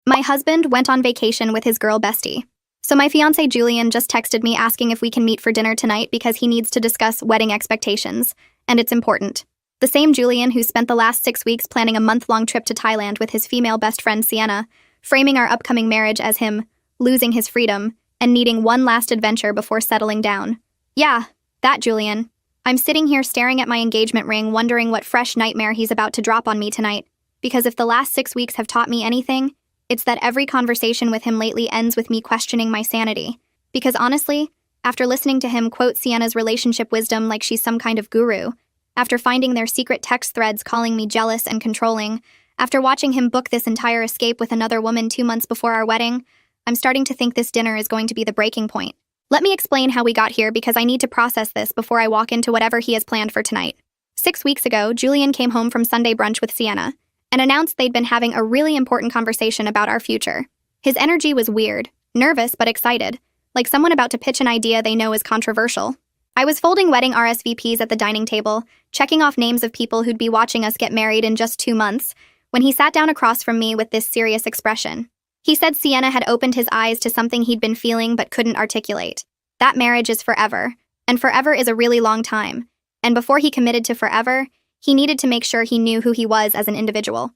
My husband went on vacation with his girl bestie. So my fiancé Julian just texted me asking if we can meet for dinner tonight because he needs to discuss wedding expectations, and it's important. The same Julian who spent the last 6 weeks planning a month-long trip to Thailand with his female best friend Sienna, framing our upcoming marriage as him losing his freedom and needing one last adventure before settling down. Yeah, that Julian. I'm sitting here staring at my engagement ring wondering what fresh nightmare he's about to drop on me tonight, because if the last 6 weeks have taught me anything, it's that every conversation with him lately ends with me questioning my sanity. Because honestly, after listening to him quote Sienna's relationship wisdom like she's some kind of guru, after finding their secret text threads calling me jealous and controlling, after watching him book this entire escape with another woman 2 months before our wedding, I'm starting to think this dinner is going to be the breaking point. Let me explain how we got here because I need to process this before I walk into whatever he has planned for tonight. 6 weeks ago, Julian came home from Sunday brunch with Sienna and announced they'd been having a really important conversation about our future. His energy was weird, nervous but excited, like someone about to pitch an idea they know is controversial. I was folding wedding RSVPs at the dining table, checking off names of people who'd be watching us get married in just 2 months, when he sat down across from me with this serious expression. He said Sienna had opened his eyes to something he'd been feeling but couldn't articulate. That marriage is forever, and forever is a really long time. And before he committed to forever, he needed to make sure he knew who he was as an individual.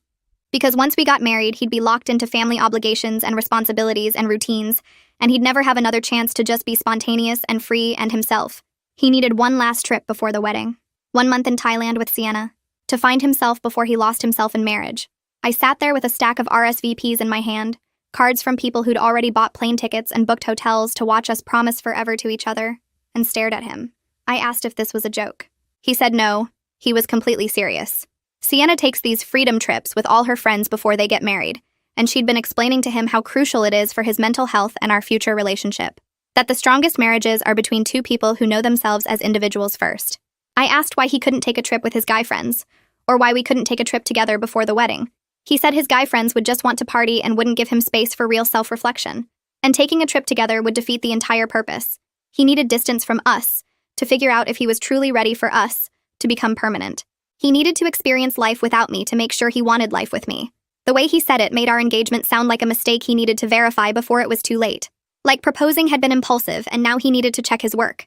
Because once we got married, he'd be locked into family obligations and responsibilities and routines, and he'd never have another chance to just be spontaneous and free and himself. He needed one last trip before the wedding. 1 month in Thailand with Sienna, to find himself before he lost himself in marriage. I sat there with a stack of RSVPs in my hand, cards from people who'd already bought plane tickets and booked hotels to watch us promise forever to each other, and stared at him. I asked if this was a joke. He said no, he was completely serious. Sienna takes these freedom trips with all her friends before they get married, and she'd been explaining to him how crucial it is for his mental health and our future relationship. That the strongest marriages are between two people who know themselves as individuals first. I asked why he couldn't take a trip with his guy friends, or why we couldn't take a trip together before the wedding. He said his guy friends would just want to party and wouldn't give him space for real self-reflection. And taking a trip together would defeat the entire purpose. He needed distance from us to figure out if he was truly ready for us to become permanent. He needed to experience life without me to make sure he wanted life with me. The way he said it made our engagement sound like a mistake he needed to verify before it was too late. Like proposing had been impulsive and now he needed to check his work.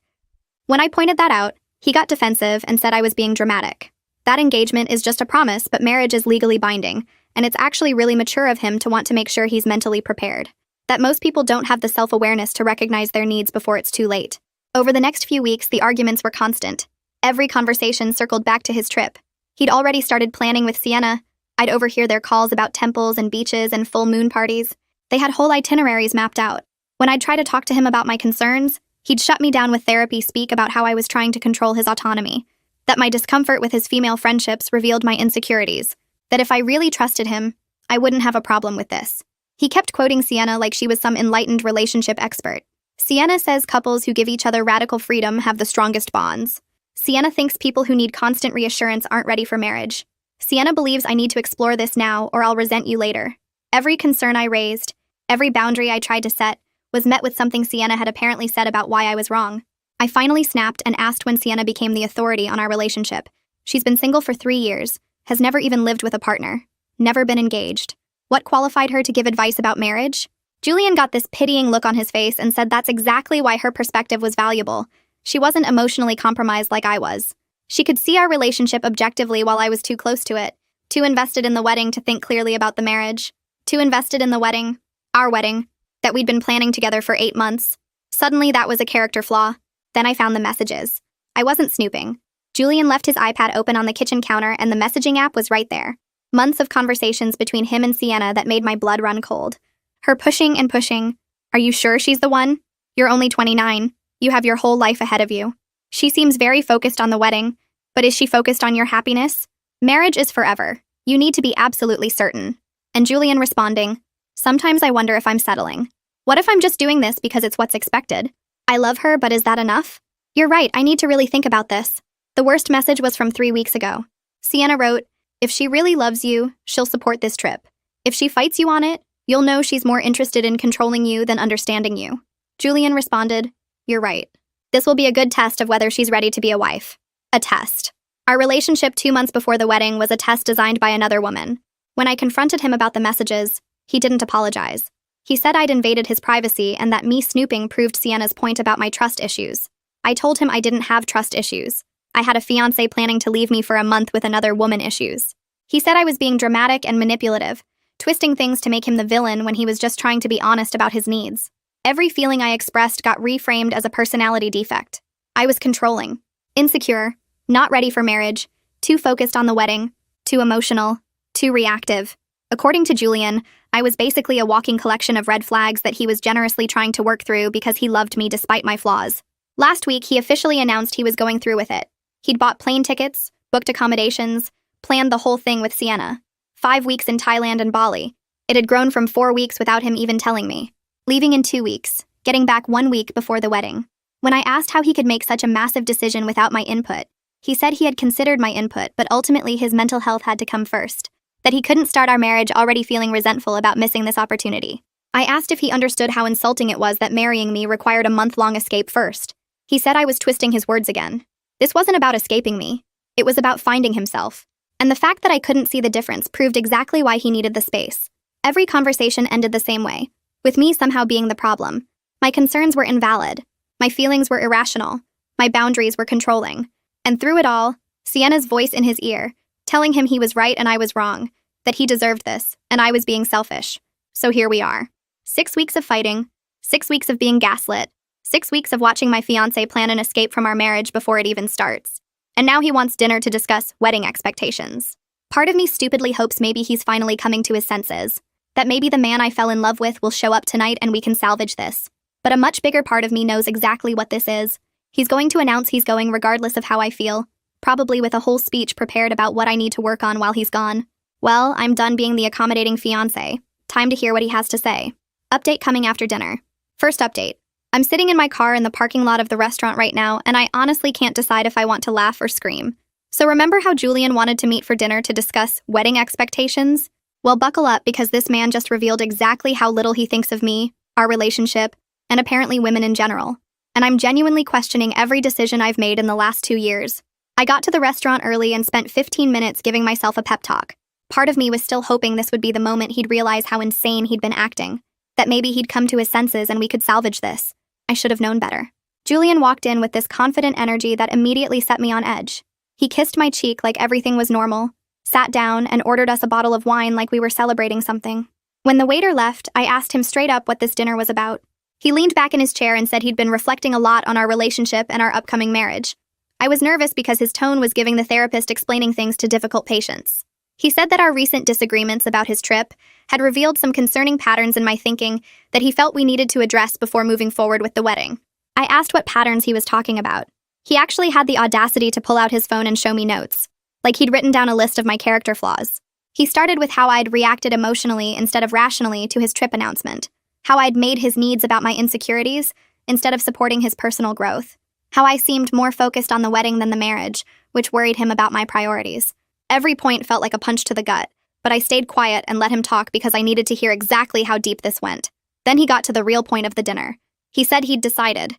When I pointed that out, he got defensive and said I was being dramatic. That engagement is just a promise, but marriage is legally binding, and it's actually really mature of him to want to make sure he's mentally prepared. That most people don't have the self-awareness to recognize their needs before it's too late. Over the next few weeks, the arguments were constant. Every conversation circled back to his trip. He'd already started planning with Sienna. I'd overhear their calls about temples and beaches and full moon parties. They had whole itineraries mapped out. When I'd try to talk to him about my concerns, he'd shut me down with therapy speak about how I was trying to control his autonomy. That my discomfort with his female friendships revealed my insecurities. That if I really trusted him, I wouldn't have a problem with this. He kept quoting Sienna like she was some enlightened relationship expert. Sienna says couples who give each other radical freedom have the strongest bonds. Sienna thinks people who need constant reassurance aren't ready for marriage. Sienna believes I need to explore this now or I'll resent you later. Every concern I raised, every boundary I tried to set, was met with something Sienna had apparently said about why I was wrong. I finally snapped and asked when Sienna became the authority on our relationship. She's been single for 3 years, has never even lived with a partner, never been engaged. What qualified her to give advice about marriage? Julian got this pitying look on his face and said that's exactly why her perspective was valuable. She wasn't emotionally compromised like I was. She could see our relationship objectively while I was too close to it, too invested in the wedding to think clearly about the marriage, too invested in the wedding, our wedding, that we'd been planning together for 8 months. Suddenly that was a character flaw. Then I found the messages. I wasn't snooping. Julian left his iPad open on the kitchen counter and the messaging app was right there. Months of conversations between him and Sienna that made my blood run cold. Her pushing and pushing. Are you sure she's the one? You're only 29. You have your whole life ahead of you. She seems very focused on the wedding, but is she focused on your happiness? Marriage is forever. You need to be absolutely certain. And Julian responding, sometimes I wonder if I'm settling. What if I'm just doing this because it's what's expected? I love her, but is that enough? You're right, I need to really think about this. The worst message was from 3 weeks ago. Sienna wrote, if she really loves you, she'll support this trip. If she fights you on it, you'll know she's more interested in controlling you than understanding you. Julian responded, you're right. This will be a good test of whether she's ready to be a wife. A test. Our relationship 2 months before the wedding was a test designed by another woman. When I confronted him about the messages, He didn't apologize. He said I'd invaded his privacy and that me snooping proved Sienna's point about my trust issues. I told him I didn't have trust issues. I had a fiancé planning to leave me for a month with another woman issues. He said I was being dramatic and manipulative, twisting things to make him the villain when he was just trying to be honest about his needs. Every feeling I expressed got reframed as a personality defect. I was controlling, insecure, not ready for marriage, too focused on the wedding, too emotional, too reactive. According to Julian, I was basically a walking collection of red flags that he was generously trying to work through because he loved me despite my flaws. Last week, he officially announced he was going through with it. He'd bought plane tickets, booked accommodations, planned the whole thing with Sienna. 5 weeks in Thailand and Bali. It had grown from 4 weeks without him even telling me. Leaving in 2 weeks, getting back 1 week before the wedding. When I asked how he could make such a massive decision without my input, he said he had considered my input, but ultimately his mental health had to come first. That he couldn't start our marriage already feeling resentful about missing this opportunity. I asked if he understood how insulting it was that marrying me required a month-long escape first. He said I was twisting his words again. This wasn't about escaping me. It was about finding himself. And the fact that I couldn't see the difference proved exactly why he needed the space. Every conversation ended the same way, with me somehow being the problem. My concerns were invalid. My feelings were irrational. My boundaries were controlling. And through it all, Sienna's voice in his ear, telling him he was right and I was wrong, that he deserved this, and I was being selfish. So here we are. 6 weeks of fighting, 6 weeks of being gaslit, 6 weeks of watching my fiancé plan an escape from our marriage before it even starts. And now he wants dinner to discuss wedding expectations. Part of me stupidly hopes maybe he's finally coming to his senses, that maybe the man I fell in love with will show up tonight and we can salvage this. But a much bigger part of me knows exactly what this is. He's going to announce he's going regardless of how I feel, probably with a whole speech prepared about what I need to work on while he's gone. Well, I'm done being the accommodating fiancé. Time to hear what he has to say. Update coming after dinner. First update. I'm sitting in my car in the parking lot of the restaurant right now, and I honestly can't decide if I want to laugh or scream. So remember how Julian wanted to meet for dinner to discuss wedding expectations? Well, buckle up because this man just revealed exactly how little he thinks of me, our relationship, and apparently women in general. And I'm genuinely questioning every decision I've made in the last 2 years. I got to the restaurant early and spent 15 minutes giving myself a pep talk. Part of me was still hoping this would be the moment he'd realize how insane he'd been acting. That maybe he'd come to his senses and we could salvage this. I should have known better. Julian walked in with this confident energy that immediately set me on edge. He kissed my cheek like everything was normal, sat down, and ordered us a bottle of wine like we were celebrating something. When the waiter left, I asked him straight up what this dinner was about. He leaned back in his chair and said he'd been reflecting a lot on our relationship and our upcoming marriage. I was nervous because his tone was giving the therapist explaining things to difficult patients. He said that our recent disagreements about his trip had revealed some concerning patterns in my thinking that he felt we needed to address before moving forward with the wedding. I asked what patterns he was talking about. He actually had the audacity to pull out his phone and show me notes, like he'd written down a list of my character flaws. He started with how I'd reacted emotionally instead of rationally to his trip announcement, how I'd made his needs about my insecurities instead of supporting his personal growth, how I seemed more focused on the wedding than the marriage, which worried him about my priorities. Every point felt like a punch to the gut, but I stayed quiet and let him talk because I needed to hear exactly how deep this went. Then he got to the real point of the dinner. He said he'd decided,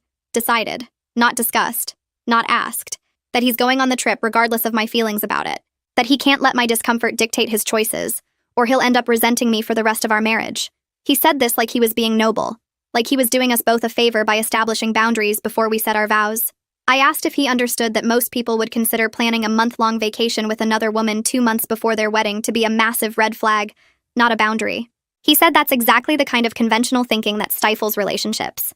not discussed, not asked, that he's going on the trip regardless of my feelings about it, that he can't let my discomfort dictate his choices, or he'll end up resenting me for the rest of our marriage. He said this like he was being noble, like he was doing us both a favor by establishing boundaries before we said our vows. I asked if he understood that most people would consider planning a month-long vacation with another woman 2 months before their wedding to be a massive red flag, not a boundary. He said that's exactly the kind of conventional thinking that stifles relationships.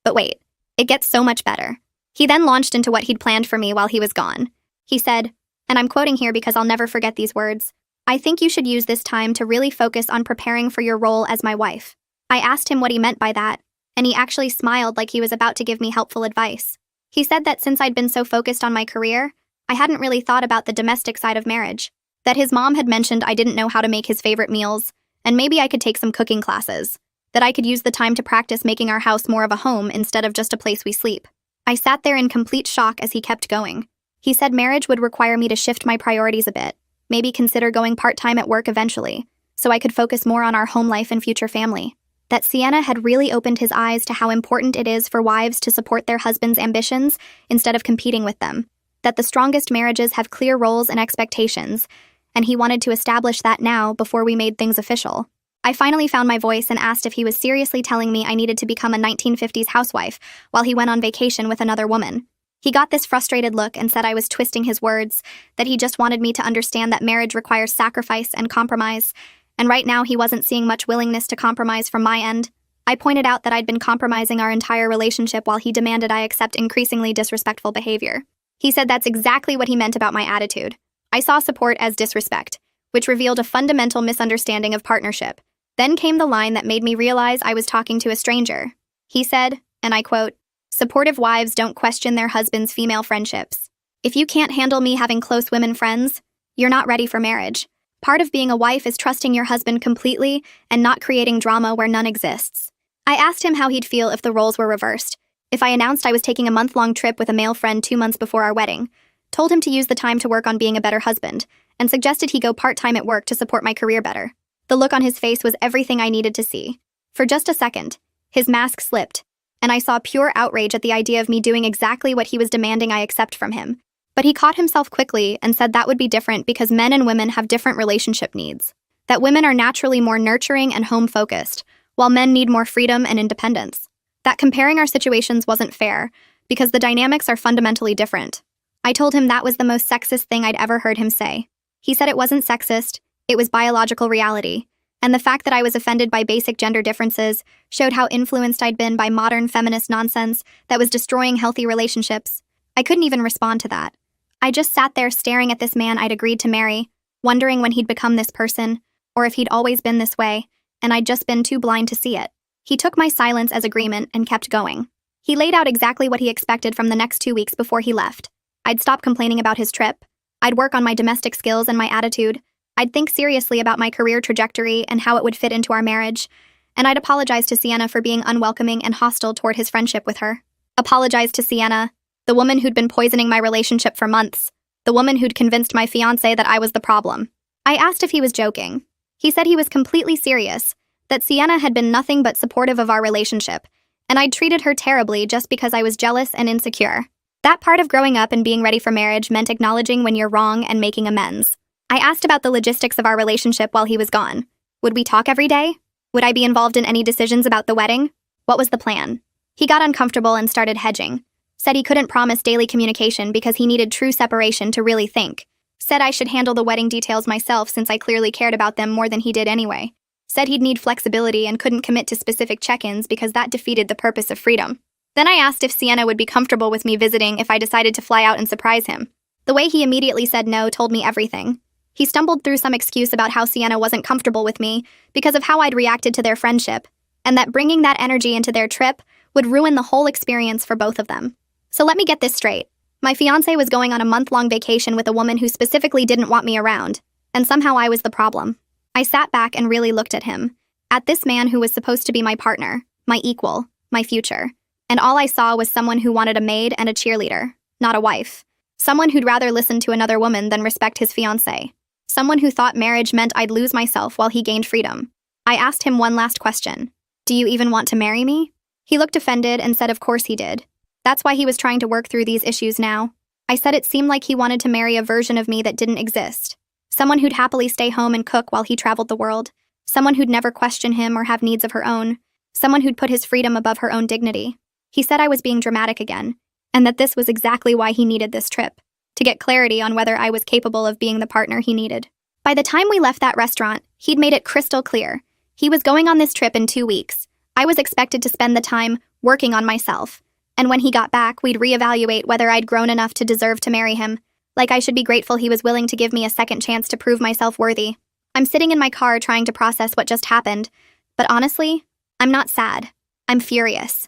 But wait, it gets so much better. He then launched into what he'd planned for me while he was gone. He said, and I'm quoting here because I'll never forget these words, "I think you should use this time to really focus on preparing for your role as my wife." I asked him what he meant by that, and he actually smiled like he was about to give me helpful advice. He said that since I'd been so focused on my career, I hadn't really thought about the domestic side of marriage, that his mom had mentioned I didn't know how to make his favorite meals, and maybe I could take some cooking classes, that I could use the time to practice making our house more of a home instead of just a place we sleep. I sat there in complete shock as he kept going. He said marriage would require me to shift my priorities a bit, maybe consider going part-time at work eventually, so I could focus more on our home life and future family. That Sienna had really opened his eyes to how important it is for wives to support their husbands' ambitions instead of competing with them. That the strongest marriages have clear roles and expectations, and he wanted to establish that now before we made things official. I finally found my voice and asked if he was seriously telling me I needed to become a 1950s housewife while he went on vacation with another woman. He got this frustrated look and said I was twisting his words, that he just wanted me to understand that marriage requires sacrifice and compromise, and right now he wasn't seeing much willingness to compromise from my end. I pointed out that I'd been compromising our entire relationship while he demanded I accept increasingly disrespectful behavior. He said that's exactly what he meant about my attitude. I saw support as disrespect, which revealed a fundamental misunderstanding of partnership. Then came the line that made me realize I was talking to a stranger. He said, and I quote, "Supportive wives don't question their husband's female friendships. If you can't handle me having close women friends, you're not ready for marriage. Part of being a wife is trusting your husband completely and not creating drama where none exists." I asked him how he'd feel if the roles were reversed, if I announced I was taking a month-long trip with a male friend 2 months before our wedding, told him to use the time to work on being a better husband, and suggested he go part-time at work to support my career better. The look on his face was everything I needed to see. For just a second, his mask slipped, and I saw pure outrage at the idea of me doing exactly what he was demanding I accept from him. But he caught himself quickly and said that would be different because men and women have different relationship needs. That women are naturally more nurturing and home-focused, while men need more freedom and independence. That comparing our situations wasn't fair, because the dynamics are fundamentally different. I told him that was the most sexist thing I'd ever heard him say. He said it wasn't sexist, it was biological reality, and the fact that I was offended by basic gender differences showed how influenced I'd been by modern feminist nonsense that was destroying healthy relationships. I couldn't even respond to that. I just sat there staring at this man I'd agreed to marry, wondering when he'd become this person, or if he'd always been this way, and I'd just been too blind to see it. He took my silence as agreement and kept going. He laid out exactly what he expected from the next 2 weeks before he left. I'd stop complaining about his trip. I'd work on my domestic skills and my attitude. I'd think seriously about my career trajectory and how it would fit into our marriage. And I'd apologize to Sienna for being unwelcoming and hostile toward his friendship with her. Apologize to Sienna, the woman who'd been poisoning my relationship for months. The woman who'd convinced my fiancé that I was the problem. I asked if he was joking. He said he was completely serious, that Sienna had been nothing but supportive of our relationship, and I'd treated her terribly just because I was jealous and insecure. That part of growing up and being ready for marriage meant acknowledging when you're wrong and making amends. I asked about the logistics of our relationship while he was gone. Would we talk every day? Would I be involved in any decisions about the wedding? What was the plan? He got uncomfortable and started hedging. Said he couldn't promise daily communication because he needed true separation to really think. Said I should handle the wedding details myself since I clearly cared about them more than he did anyway. Said he'd need flexibility and couldn't commit to specific check-ins because that defeated the purpose of freedom. Then I asked if Sienna would be comfortable with me visiting if I decided to fly out and surprise him. The way he immediately said no told me everything. He stumbled through some excuse about how Sienna wasn't comfortable with me because of how I'd reacted to their friendship, and that bringing that energy into their trip would ruin the whole experience for both of them. So let me get this straight. My fiancé was going on a month-long vacation with a woman who specifically didn't want me around, and somehow I was the problem. I sat back and really looked at him, at this man who was supposed to be my partner, my equal, my future, and all I saw was someone who wanted a maid and a cheerleader, not a wife. Someone who'd rather listen to another woman than respect his fiancé. Someone who thought marriage meant I'd lose myself while he gained freedom. I asked him one last question. Do you even want to marry me? He looked offended and said of course he did. That's why he was trying to work through these issues now. I said it seemed like he wanted to marry a version of me that didn't exist. Someone who'd happily stay home and cook while he traveled the world. Someone who'd never question him or have needs of her own. Someone who'd put his freedom above her own dignity. He said I was being dramatic again, and that this was exactly why he needed this trip. To get clarity on whether I was capable of being the partner he needed. By the time we left that restaurant, he'd made it crystal clear. He was going on this trip in 2 weeks. I was expected to spend the time working on myself. And when he got back, we'd reevaluate whether I'd grown enough to deserve to marry him. Like I should be grateful he was willing to give me a second chance to prove myself worthy. I'm sitting in my car trying to process what just happened. But honestly, I'm not sad. I'm furious.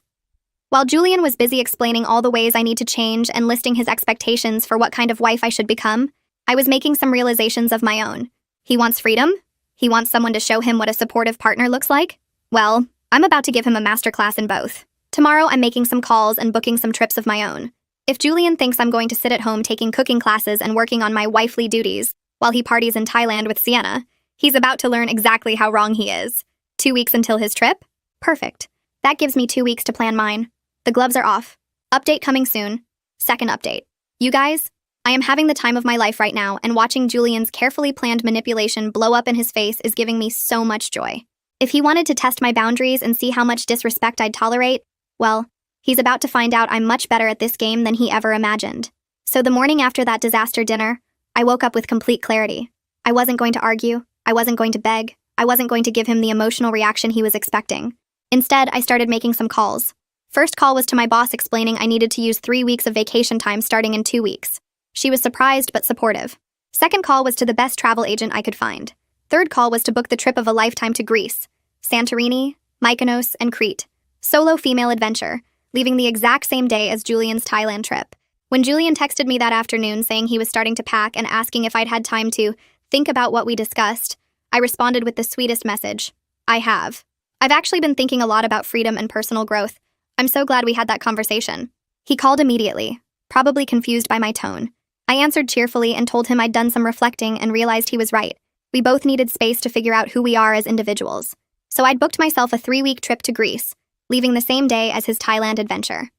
While Julian was busy explaining all the ways I need to change and listing his expectations for what kind of wife I should become, I was making some realizations of my own. He wants freedom? He wants someone to show him what a supportive partner looks like? Well, I'm about to give him a masterclass in both. Tomorrow I'm making some calls and booking some trips of my own. If Julian thinks I'm going to sit at home taking cooking classes and working on my wifely duties while he parties in Thailand with Sienna, he's about to learn exactly how wrong he is. 2 weeks until his trip? Perfect. That gives me 2 weeks to plan mine. The gloves are off. Update coming soon. Second update. You guys, I am having the time of my life right now, and watching Julian's carefully planned manipulation blow up in his face is giving me so much joy. If he wanted to test my boundaries and see how much disrespect I'd tolerate, well, he's about to find out I'm much better at this game than he ever imagined. So the morning after that disaster dinner, I woke up with complete clarity. I wasn't going to argue, I wasn't going to beg, I wasn't going to give him the emotional reaction he was expecting. Instead, I started making some calls. First call was to my boss explaining I needed to use 3 weeks of vacation time starting in 2 weeks. She was surprised but supportive. Second call was to the best travel agent I could find. Third call was to book the trip of a lifetime to Greece, Santorini, Mykonos, and Crete. Solo female adventure, leaving the exact same day as Julian's Thailand trip. When Julian texted me that afternoon saying he was starting to pack and asking if I'd had time to think about what we discussed, I responded with the sweetest message. I have. I've actually been thinking a lot about freedom and personal growth. I'm so glad we had that conversation. He called immediately, probably confused by my tone. I answered cheerfully and told him I'd done some reflecting and realized he was right. We both needed space to figure out who we are as individuals. So I'd booked myself a 3-week trip to Greece, leaving the same day as his Thailand adventure.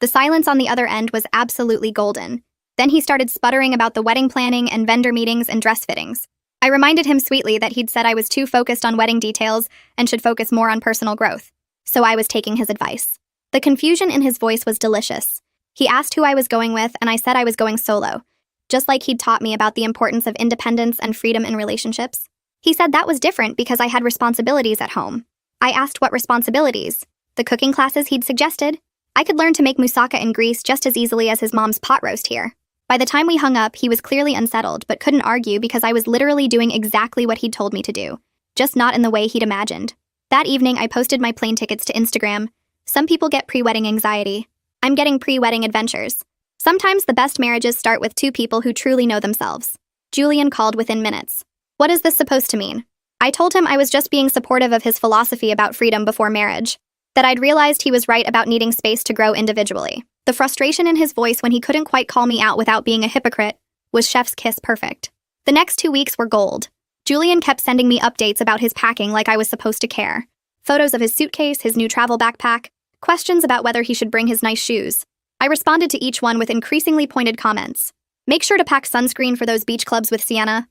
The silence on the other end was absolutely golden. Then he started sputtering about the wedding planning and vendor meetings and dress fittings. I reminded him sweetly that he'd said I was too focused on wedding details and should focus more on personal growth. So I was taking his advice. The confusion in his voice was delicious. He asked who I was going with, and I said I was going solo, just like he'd taught me about the importance of independence and freedom in relationships. He said that was different because I had responsibilities at home. I asked what responsibilities. The cooking classes he'd suggested. I could learn to make moussaka in Greece just as easily as his mom's pot roast here. By the time we hung up, he was clearly unsettled, but couldn't argue because I was literally doing exactly what he'd told me to do, just not in the way he'd imagined. That evening, I posted my plane tickets to Instagram. Some people get pre-wedding anxiety. I'm getting pre-wedding adventures. Sometimes the best marriages start with 2 people who truly know themselves. Julian called within minutes. What is this supposed to mean? I told him I was just being supportive of his philosophy about freedom before marriage, that I'd realized he was right about needing space to grow individually. The frustration in his voice when he couldn't quite call me out without being a hypocrite was chef's kiss perfect. The next 2 weeks were gold. Julian kept sending me updates about his packing like I was supposed to care. Photos of his suitcase, his new travel backpack, questions about whether he should bring his nice shoes. I responded to each one with increasingly pointed comments. Make sure to pack sunscreen for those beach clubs with Sienna.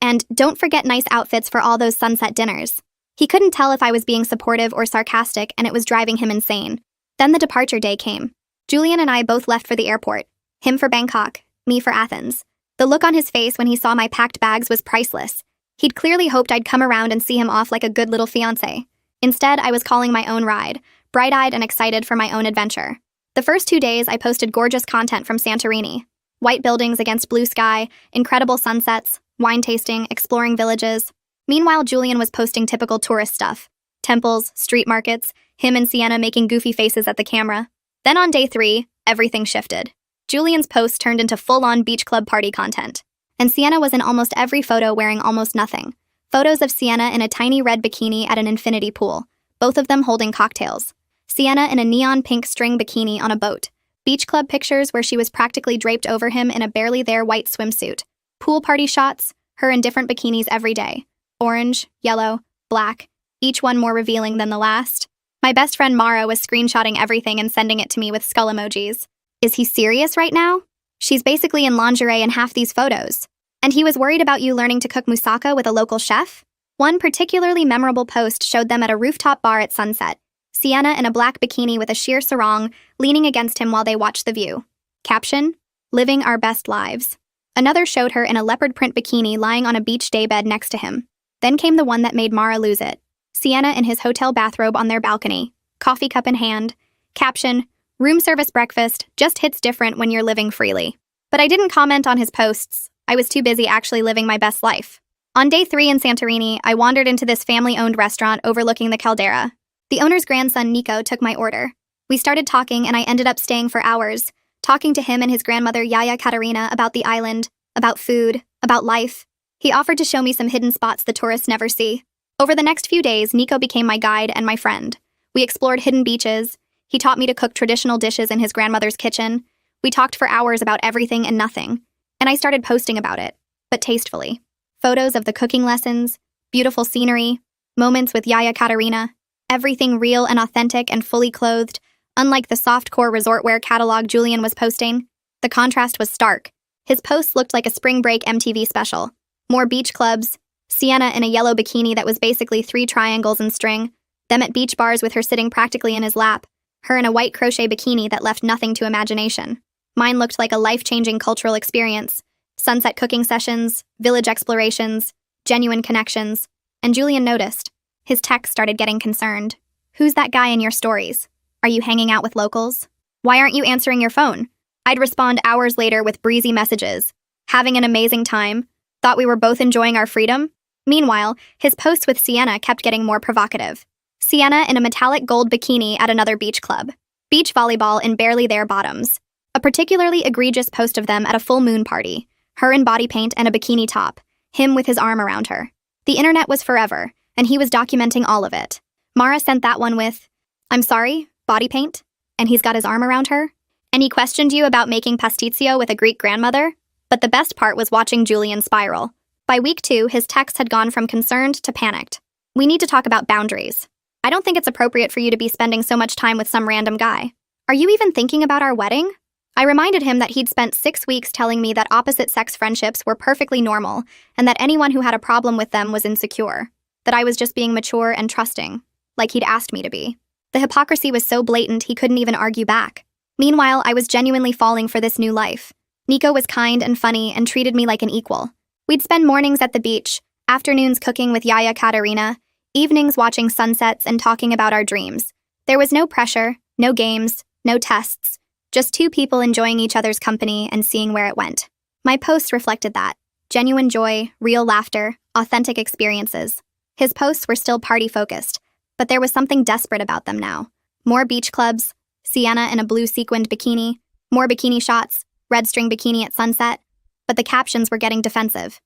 And don't forget nice outfits for all those sunset dinners. He couldn't tell if I was being supportive or sarcastic, and it was driving him insane. Then the departure day came. Julian and I both left for the airport. Him for Bangkok, me for Athens. The look on his face when he saw my packed bags was priceless. He'd clearly hoped I'd come around and see him off like a good little fiancé. Instead, I was calling my own ride, bright-eyed and excited for my own adventure. The first 2 days, I posted gorgeous content from Santorini. White buildings against blue sky, incredible sunsets, wine tasting, exploring villages. Meanwhile, Julian was posting typical tourist stuff. Temples, street markets, him and Sienna making goofy faces at the camera. Then on day 3, everything shifted. Julian's posts turned into full-on beach club party content. And Sienna was in almost every photo wearing almost nothing. Photos of Sienna in a tiny red bikini at an infinity pool, both of them holding cocktails. Sienna in a neon pink string bikini on a boat. Beach club pictures where she was practically draped over him in a barely there white swimsuit. Pool party shots, her in different bikinis every day. Orange, yellow, black, each one more revealing than the last. My best friend Mara was screenshotting everything and sending it to me with skull emojis. Is he serious right now? She's basically in lingerie in half these photos. And he was worried about you learning to cook moussaka with a local chef? One particularly memorable post showed them at a rooftop bar at sunset. Sienna in a black bikini with a sheer sarong, leaning against him while they watched the view. Caption: Living our best lives. Another showed her in a leopard print bikini lying on a beach daybed next to him. Then came the one that made Mara lose it. Sienna in his hotel bathrobe on their balcony, coffee cup in hand. Caption: Room service breakfast just hits different when you're living freely. But I didn't comment on his posts. I was too busy actually living my best life. On day 3 in Santorini, I wandered into this family-owned restaurant overlooking the caldera. The owner's grandson, Nico, took my order. We started talking, and I ended up staying for hours, talking to him and his grandmother, Yaya Katerina, about the island, about food, about life. He offered to show me some hidden spots the tourists never see. Over the next few days, Nico became my guide and my friend. We explored hidden beaches. He taught me to cook traditional dishes in his grandmother's kitchen. We talked for hours about everything and nothing. And I started posting about it, but tastefully. Photos of the cooking lessons, beautiful scenery, moments with Yaya Katerina, everything real and authentic and fully clothed, unlike the softcore resort wear catalog Julian was posting. The contrast was stark. His posts looked like a spring break MTV special. More beach clubs, Sienna in a yellow bikini that was basically 3 triangles in string, them at beach bars with her sitting practically in his lap, her in a white crochet bikini that left nothing to imagination. Mine looked like a life-changing cultural experience. Sunset cooking sessions, village explorations, genuine connections. And Julian noticed. His text started getting concerned. Who's that guy in your stories? Are you hanging out with locals? Why aren't you answering your phone? I'd respond hours later with breezy messages. Having an amazing time. Thought we were both enjoying our freedom. Meanwhile, his posts with Sienna kept getting more provocative. Sienna in a metallic gold bikini at another beach club. Beach volleyball in barely there bottoms. A particularly egregious post of them at a full moon party. Her in body paint and a bikini top. Him with his arm around her. The internet was forever, and he was documenting all of it. Mara sent that one with, "I'm sorry, body paint?" And he's got his arm around her. And he questioned you about making pasticcio with a Greek grandmother? But the best part was watching Julian spiral. By week 2, his texts had gone from concerned to panicked. We need to talk about boundaries. I don't think it's appropriate for you to be spending so much time with some random guy. Are you even thinking about our wedding? I reminded him that he'd spent 6 weeks telling me that opposite-sex friendships were perfectly normal and that anyone who had a problem with them was insecure. That I was just being mature and trusting, like he'd asked me to be. The hypocrisy was so blatant he couldn't even argue back. Meanwhile, I was genuinely falling for this new life. Nico was kind and funny and treated me like an equal. We'd spend mornings at the beach, afternoons cooking with Yaya Katerina, evenings watching sunsets and talking about our dreams. There was no pressure, no games, no tests, just 2 people enjoying each other's company and seeing where it went. My posts reflected that. Genuine joy, real laughter, authentic experiences. His posts were still party-focused, but there was something desperate about them now. More beach clubs, Sienna in a blue sequined bikini, more bikini shots, red string bikini at sunset, but the captions were getting defensive.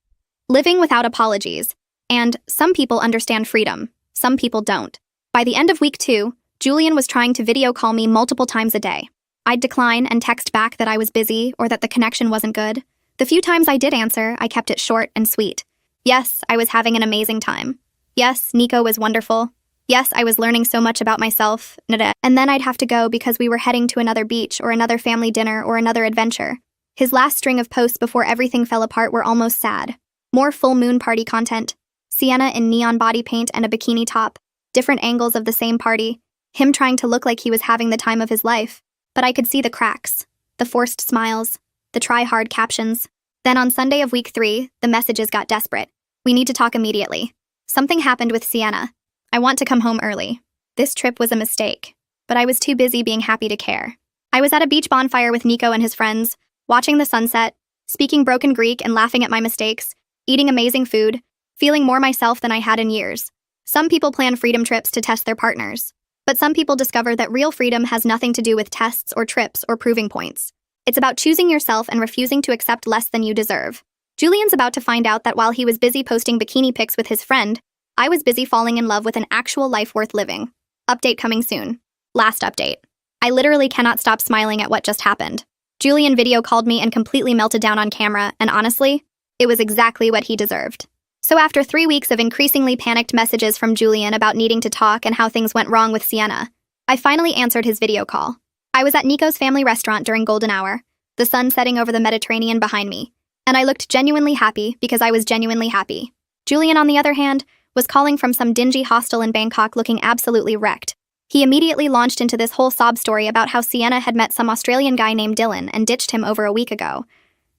Living without apologies, and some people understand freedom, some people don't. By the end of week 2, Julian was trying to video call me multiple times a day. I'd decline and text back that I was busy or that the connection wasn't good. The few times I did answer, I kept it short and sweet. Yes, I was having an amazing time. Yes, Nico was wonderful. Yes, I was learning so much about myself. And then I'd have to go because we were heading to another beach or another family dinner or another adventure. His last string of posts before everything fell apart were almost sad. More full moon party content. Sienna in neon body paint and a bikini top. Different angles of the same party. Him trying to look like he was having the time of his life. But I could see the cracks, the forced smiles, the try-hard captions. Then on Sunday of week 3, the messages got desperate. We need to talk immediately. Something happened with Sienna. I want to come home early. This trip was a mistake, but I was too busy being happy to care. I was at a beach bonfire with Nico and his friends, watching the sunset, speaking broken Greek and laughing at my mistakes, eating amazing food, feeling more myself than I had in years. Some people plan freedom trips to test their partners. But some people discover that real freedom has nothing to do with tests or trips or proving points. It's about choosing yourself and refusing to accept less than you deserve. Julian's about to find out that while he was busy posting bikini pics with his friend, I was busy falling in love with an actual life worth living. Update coming soon. Last update. I literally cannot stop smiling at what just happened. Julian video called me and completely melted down on camera, and honestly, it was exactly what he deserved. So after 3 weeks of increasingly panicked messages from Julian about needing to talk and how things went wrong with Sienna, I finally answered his video call. I was at Nico's family restaurant during golden hour, the sun setting over the Mediterranean behind me, and I looked genuinely happy because I was genuinely happy. Julian, on the other hand, was calling from some dingy hostel in Bangkok looking absolutely wrecked. He immediately launched into this whole sob story about how Sienna had met some Australian guy named Dylan and ditched him over a week ago,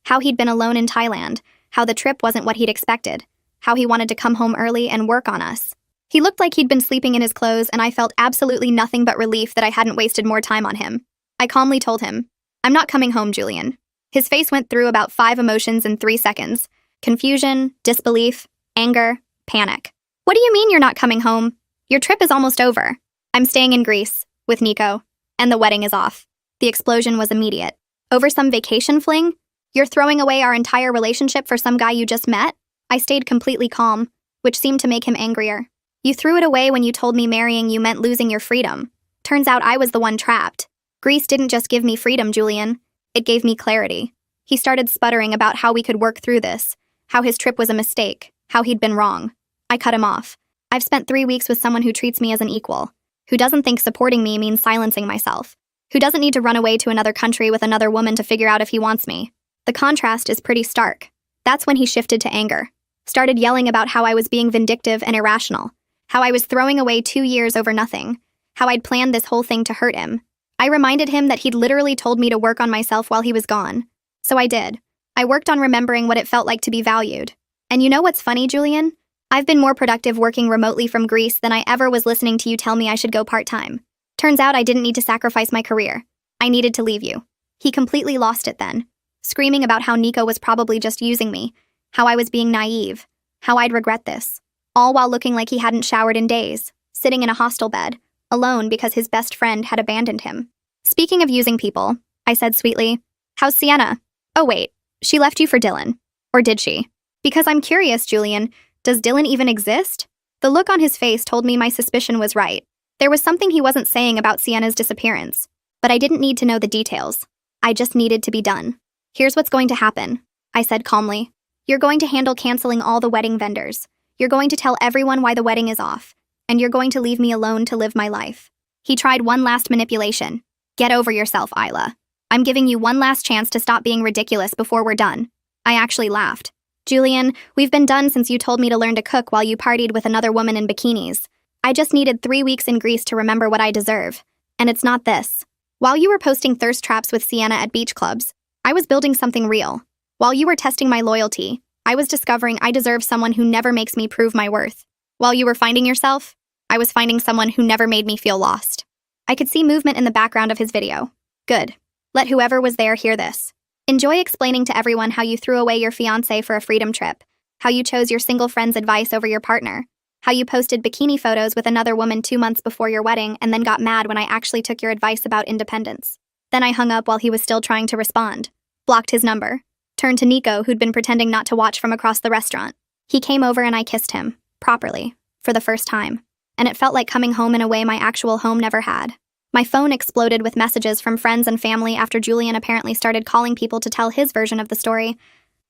how he'd been alone in Thailand, how the trip wasn't what he'd expected, how he wanted to come home early and work on us. He looked like he'd been sleeping in his clothes, and I felt absolutely nothing but relief that I hadn't wasted more time on him. I calmly told him, "I'm not coming home, Julian." His face went through about 5 emotions in 3 seconds. Confusion, disbelief, anger, panic. "What do you mean you're not coming home? Your trip is almost over." "I'm staying in Greece, with Nico, and the wedding is off." The explosion was immediate. "Over some vacation fling? You're throwing away our entire relationship for some guy you just met?" I stayed completely calm, which seemed to make him angrier. "You threw it away when you told me marrying you meant losing your freedom. Turns out I was the one trapped. Greece didn't just give me freedom, Julian. It gave me clarity." He started sputtering about how we could work through this, how his trip was a mistake, how he'd been wrong. I cut him off. I've spent 3 weeks with someone who treats me as an equal, who doesn't think supporting me means silencing myself, who doesn't need to run away to another country with another woman to figure out if he wants me. The contrast is pretty stark. That's when he shifted to anger. Started yelling about how I was being vindictive and irrational, how I was throwing away 2 years over nothing, how I'd planned this whole thing to hurt him. I reminded him that he'd literally told me to work on myself while he was gone. So I did. I worked on remembering what it felt like to be valued. And you know what's funny, Julian? I've been more productive working remotely from Greece than I ever was listening to you tell me I should go part-time. Turns out I didn't need to sacrifice my career. I needed to leave you. He completely lost it then, screaming about how Nico was probably just using me, how I was being naive, how I'd regret this, all while looking like he hadn't showered in days, sitting in a hostel bed, alone because his best friend had abandoned him. Speaking of using people, I said sweetly, how's Sienna? Oh wait, she left you for Dylan. Or did she? Because I'm curious, Julian, does Dylan even exist? The look on his face told me my suspicion was right. There was something he wasn't saying about Sienna's disappearance, but I didn't need to know the details. I just needed to be done. Here's what's going to happen, I said calmly. You're going to handle canceling all the wedding vendors. You're going to tell everyone why the wedding is off. And you're going to leave me alone to live my life. He tried one last manipulation. Get over yourself, Isla. I'm giving you one last chance to stop being ridiculous before we're done. I actually laughed. Julian, we've been done since you told me to learn to cook while you partied with another woman in bikinis. I just needed 3 weeks in Greece to remember what I deserve. And it's not this. While you were posting thirst traps with Sienna at beach clubs, I was building something real. While you were testing my loyalty, I was discovering I deserve someone who never makes me prove my worth. While you were finding yourself, I was finding someone who never made me feel lost. I could see movement in the background of his video. Good. Let whoever was there hear this. Enjoy explaining to everyone how you threw away your fiancé for a freedom trip, how you chose your single friend's advice over your partner, how you posted bikini photos with another woman 2 months before your wedding and then got mad when I actually took your advice about independence. Then I hung up while he was still trying to respond, blocked his number, turned to Nico, who'd been pretending not to watch from across the restaurant. He came over and I kissed him, properly, for the first time. And it felt like coming home in a way my actual home never had. My phone exploded with messages from friends and family after Julian apparently started calling people to tell his version of the story.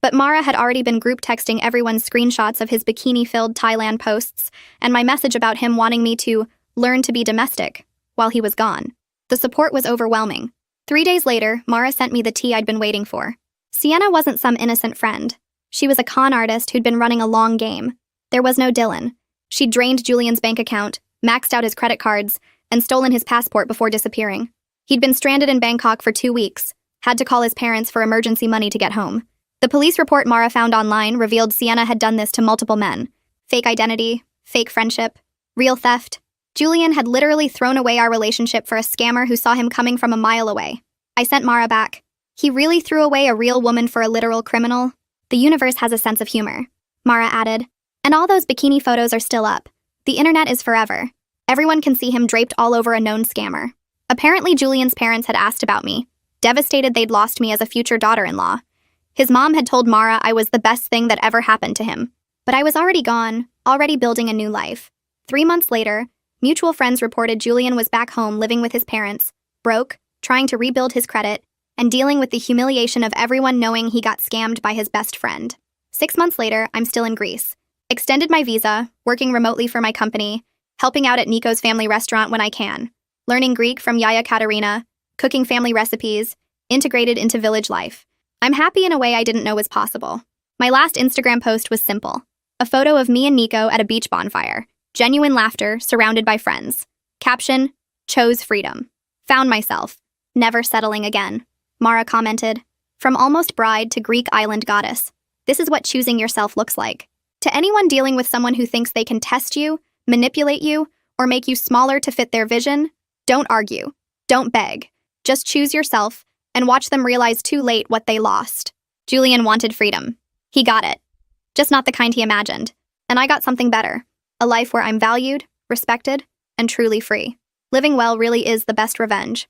But Mara had already been group texting everyone screenshots of his bikini-filled Thailand posts and my message about him wanting me to learn to be domestic while he was gone. The support was overwhelming. 3 days later, Mara sent me the tea I'd been waiting for. Sienna wasn't some innocent friend. She was a con artist who'd been running a long game. There was no Dylan. She'd drained Julian's bank account, maxed out his credit cards, and stolen his passport before disappearing. He'd been stranded in Bangkok for 2 weeks, had to call his parents for emergency money to get home. The police report Mara found online revealed Sienna had done this to multiple men. Fake identity, fake friendship, real theft. Julian had literally thrown away our relationship for a scammer who saw him coming from a mile away. I sent Mara back. He really threw away a real woman for a literal criminal? The universe has a sense of humor, Mara added. And all those bikini photos are still up. The internet is forever. Everyone can see him draped all over a known scammer. Apparently, Julian's parents had asked about me, devastated they'd lost me as a future daughter-in-law. His mom had told Mara I was the best thing that ever happened to him. But I was already gone, already building a new life. 3 months later, mutual friends reported Julian was back home living with his parents, broke, trying to rebuild his credit, and dealing with the humiliation of everyone knowing he got scammed by his best friend. 6 months later, I'm still in Greece. Extended my visa, working remotely for my company, helping out at Nico's family restaurant when I can, learning Greek from Yaya Katerina, cooking family recipes, integrated into village life. I'm happy in a way I didn't know was possible. My last Instagram post was simple. A photo of me and Nico at a beach bonfire. Genuine laughter, surrounded by friends. Caption, chose freedom. Found myself. Never settling again. Mara commented, from almost bride to Greek island goddess. This is what choosing yourself looks like. To anyone dealing with someone who thinks they can test you, manipulate you, or make you smaller to fit their vision, don't argue. Don't beg. Just choose yourself and watch them realize too late what they lost. Julian wanted freedom. He got it. Just not the kind he imagined. And I got something better. A life where I'm valued, respected, and truly free. Living well really is the best revenge.